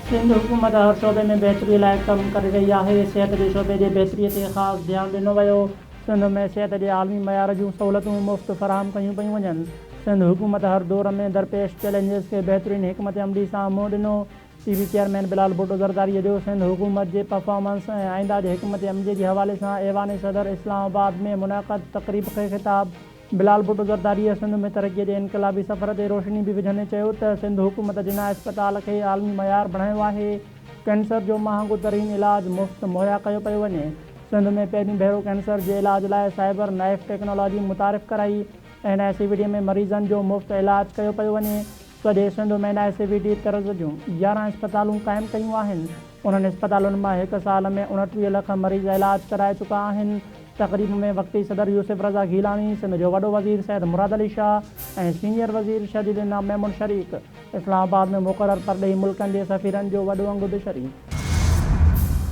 सिंध हुकूमत हर शोबे में बहितरी लाइ कमु करे रही आहे। सिहत जे शोबे जे बहितरीअ ते ख़ासि ध्यानु ॾिनो वियो। सिंध में सिहत जे आलमी मयार जूं सहूलियतूं मुफ़्त फ़राहम कयूं पियूं वञनि। सिंध हुकूमत हर दौर में दरपेश चैलेंजिस खे बहितरीन हिकमत अमली सां मुंहुं ॾिनो। TV चेयरमैन बिलाल भुट्टो ज़रदारीअ जो सिंध हुकूमत जे परफॉर्मेंस ऐं आईंदा जे हिकमत अमली जे हवाले सां ऐवान सदर इस्लामाबाद में मुनक़द तक़रीब खे ख़िताब। बिलाल भुट्टो ज़रदारीअ सिंध में तरक़ीअ जे इनक़लाबी सफ़र ते रोशनी बि विझंदे चयो त सिंध हुकूमत जिना इस्पताल खे आलमी मयार बणायो आहे। कैंसर जो महांगो तरीन इलाज मुफ़्त मुहैया कयो पियो वञे। सिंध में पहिरीं भेरो कैंसर जे इलाज लाइ साइबर नाइफ टेक्नोलॉजी मुतारिफ़ कराई। NICVD में मरीज़नि जो मुफ़्त इलाज कयो पियो वञे। सॼे सिंध में NICVD तर्ज़ जूं 11 इस्पतालूं क़ाइमु कयूं आहिनि। उन्हनि इस्पतालुनि मां हिक साल में 29 लख मरीज़ इलाज कराए चुका आहिनि। तक़रीब में वक़्ती सदर यूसुफ रज़ा गीलानी, सिंध जो वॾो वज़ीर सैयद मुराद अली शाह ऐं सीनियर वज़ीर शदीद इनाम मेमून शरीक, इस्लामाबाद में मुक़रर परॾेही मुल्कनि जे सफ़ीरनि जो वॾो अंग बि शरीक।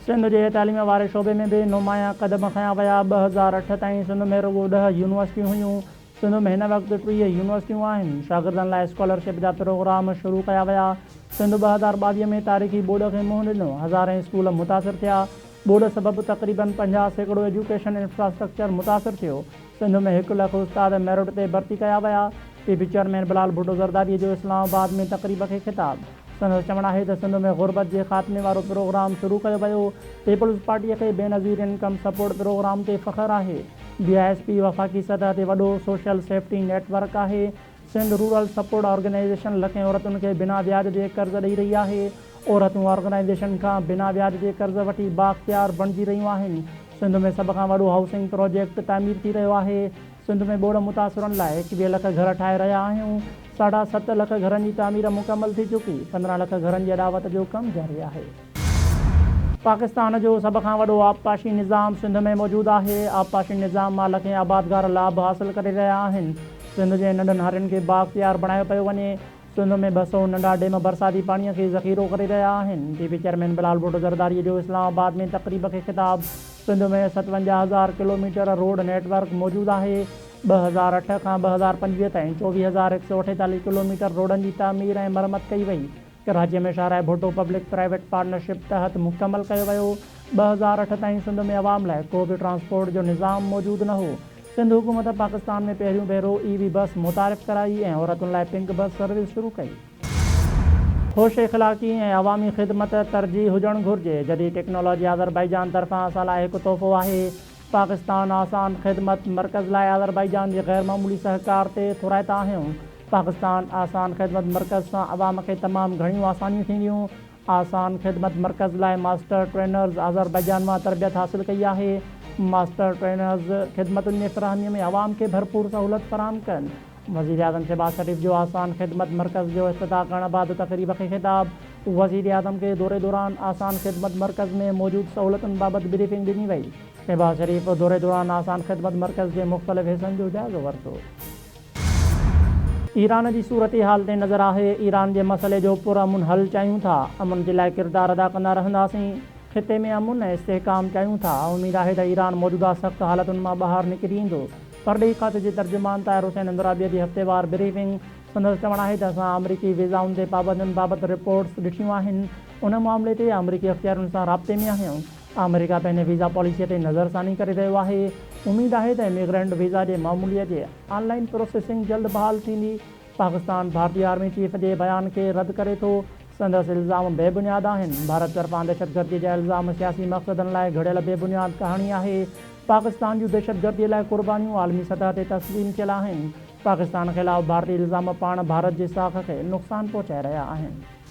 सिंध जे तइलीम वारे शोबे में बि नुमाया क़दम खयां विया। 2008 ताईं सिंध में रुॻो 10 यूनिवर्सिटियूं हुयूं। सिंध में हिन वक़्तु 30 यूनिवर्सिटियूं आहिनि। शागिर्दनि लाइ स्कॉलरशिप जा प्रोग्राम शुरू कया विया। सिंध 2022 में तारीख़ी ॿोॾ खे मुंहुं ॾिनो। हज़ारें स्कूल मुतासिर थिया। ॿोॾ सबबि तक़रीबन 50% एजुकेशन इंफ्रास्ट्रक्चर मुतासिर थियो। सिंध में 1 लख उस्ताद मेरिट ते भर्ती कया विया। TV चेयरमैन बिलाल भुट्टो ज़रदारीअ जो इस्लामाबाद में तक़रीब खे ख़िताब। संदसि चवणु आहे त सिंध में ग़ुरबत जे ख़ात्मे वारो प्रोग्राम शुरू कयो वियो। पीपल्स पार्टीअ खे बेनज़ीर इनकम सपोर्ट प्रोग्राम ते फ़ख़्रु आहे। BISP वफ़ाक़ी सतह ते वॾो सोशल सेफ्टी नेटवर्क आहे। सिंध रूरल सपोर्ट ऑर्गेनाइज़ेशन लखें औरतुनि खे बिना ब्याज जे कर्ज़ ॾेई रही आहे। औरतूं ऑर्गेनाइज़ेशन खां बिना ब्याज जे कर्ज़ वठी बाख़्तियार बणिजी रहियूं आहिनि। सिंध में सभ खां वॾो हाउसिंग प्रोजेक्ट तामीर थी रहियो आहे। सिंध में ॿोॾ मुतासिरनि लाइ 21 लख घर ठाहे रहिया आहियूं। 7.5 लख घरनि जी तामीर मुकमल थी चुकी। 15 लख घरनि जी अॾावत जो कमु जारी आहे। पाकिस्तान जो सभ खां वॾो आबपाशी निज़ाम सिंध में मौजूदु आहे। आबपाशी निज़ाम मां लखें आबादगार लाभ हासिल करे रहिया आहिनि। सिंध जे नंढनि हारियुनि खे बाख़्तियार बणायो पियो वञे। सिंध में 200 नंढा डेम बरसाती पाणीअ खे ज़ख़ीरो करे रहिया आहिनि। TV चेयरमैन बिलाल भुट्टो ज़रदारीअ जो इस्लामाबाद में तक़रीब खे ख़िताब। सिंध में 57,000 किलोमीटर रोड नेटवर्क मौजूदु आहे। 2008 खां 2025 ताईं 24,148 किलोमीटर रोडनि जी तामीर ऐं मरमत कई वई। कराचीअ में शाहराह भुट्टो पब्लिक प्राइवेट पार्टनरशिप तहत मुकमल कयो वियो। 2008 ताईं सिंध में अवाम लाइ को बि ट्रांसपोर्ट जो निज़ाम मौजूदु न हो। सिंध हुकूमत पाकिस्तान में पहिरियों भेरो EV बस मुतारिफ़ कराई ऐं औरतुनि लाइ पिंक बस सर्विस शुरू कई। होश इख़लाक़ी ऐं अवामी ख़िदमत तरजीह हुजणु घुरिजे। जदीद टेक्नोलॉजी अज़रबैजान तरफ़ां असां लाइ हिकु तोहफ़ो आहे। पाकिस्तान आसान ख़िदमत मर्कज़ लाइ अज़रबैजान जे ग़ैर मामूली सहकार ते थोराइता आहियूं। पाकिस्तान आसान ख़िदमत मर्कज़ सां अवाम खे तमामु घणियूं आसानियूं थींदियूं। आसान ख़िदमत मर्कज़ लाइ मास्टर ट्रेनर्स अज़रबैजान मां तरबियत हासिल कई आहे। मास्टर ट्रेनर्स ख़िदमतुनि जी फ़राहमीअ में अवाम खे भरपूर सहूलियत फ़राहम कनि। वज़ीर आज़म शहबाज शरीफ़ जो आसान ख़िदमत मर्कज़ जो इफ़्तिताह करण बैदि तक़रीब खे ख़िताब। वज़ीर आज़म खे दौरे दौरान आसान ख़िदमत मर्कज़ में मौजूदु सहूलियतुनि बाबति ब्रीफिंग ॾिनी वई। शहबाज शरीफ़ दौरे दौरान आसान ख़िदमत मर्कज़ जे मुख़्तलिफ़ हिसनि जो जाइज़ो वरितो। ईरान जी सूरत हाल ते नज़र आहे। ईरान जे मसइले जो पुरअमन हल चाहियूं था। अमन जे लाइ किरदारु अदा कंदा रहंदासीं। ख़िते में अमन ऐं इस्तेहकाम चाहियूं था। उमेद आहे त ईरान मौजूदा सख़्त हालतुनि मां ॿाहिरि निकिरी ईंदो। परॾेही खाते जे तर्जुमान ताहिर हुसैन अंदराबीअ जी हफ़्तेवार ब्रीफिंग। संदसि चवणु आहे त असां अमरीकी वीज़ाउनि ते पाबंदियुनि बाबति रिपोर्ट्स ॾिठियूं आहिनि। उन मामले ते अमरीकी अख़्तियारुनि सां राब्ते में आहियूं। अमेरिका पंहिंजे वीज़ा पॉलिसीअ ते नज़रसानी करे रहियो आहे। उमेद आहे त इमिग्रेंट वीज़ा जे मामूलीअ जे ऑनलाइन प्रोसेसिंग जल्द बहाल थींदी। पाकिस्तान भारतीय आर्मी चीफ जे बयान खे रद्द करे थो। संदसि इल्ज़ाम बेबुनियाद आहिनि। भारत तरफ़ां दहशतगर्दी जा इल्ज़ाम सियासी मक़सदनि लाइ घड़ियल बेबुनियाद कहाणी आहे। पाकिस्तान जूं दहशतगर्दीअ लाइ क़ुर्बानियूं आलमी सतह ते तस्लीम थियल आहिनि। पाकिस्तान ख़िलाफ़ भारतीय इल्ज़ाम पाण भारत जे साख खे नुक़सानु पहुचाए रहिया आहिनि।